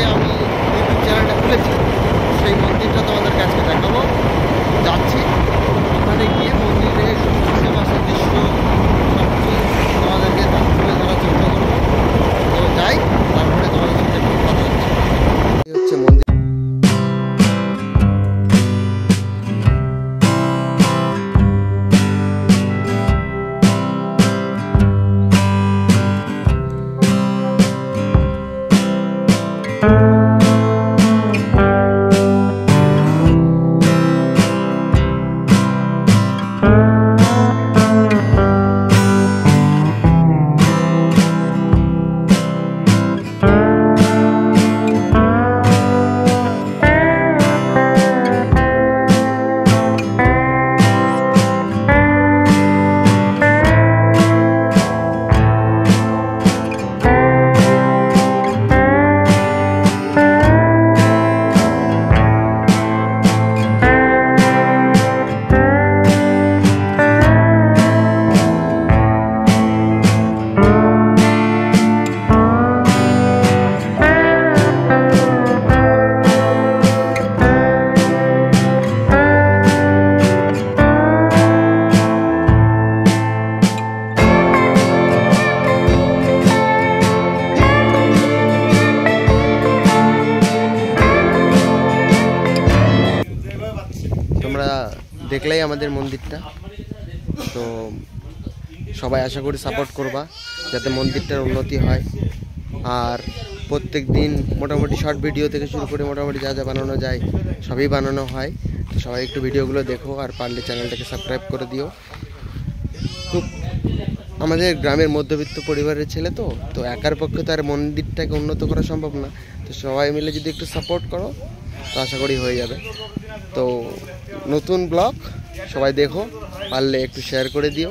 যে আমি ইউটিউব চ্যানেলটা খুলেছি সেই মন্দিরটা তোমাদের কাছে দেখাবো। যাচ্ছি ওখানে গিয়ে মন্দিরের আশেপাশের দৃশ্য সব কিছু তোমাদেরকে তুলে ধরার চেষ্টা করবো। তো যাই, তারপরে তোমাদের সাথে একটু কথা হচ্ছে। এই হচ্ছে মন্দির। তোমরা দেখলেই আমাদের মন্দিরটা, তো সবাই আশা করি সাপোর্ট করবা যাতে মন্দিরটার উন্নতি হয়। আর প্রত্যেক দিন মোটামুটি শর্ট ভিডিও থেকে শুরু করে মোটামুটি যা যা বানানো যায় সবই বানানো হয়। তো সবাই একটু ভিডিওগুলো দেখো, আর পারলে চ্যানেলটাকে সাবস্ক্রাইব করে দিও। খুব আমাদের গ্রামের মধ্যবিত্ত পরিবারের ছেলে, তো একার পক্ষে তো আর মন্দিরটাকে উন্নত করা সম্ভব না। তো সবাই মিলে যদি একটু সাপোর্ট করো তো আশা করি হয়ে যাবে। তো নতুন ব্লগ সবাই দেখো, পারলে একটু শেয়ার করে দিও।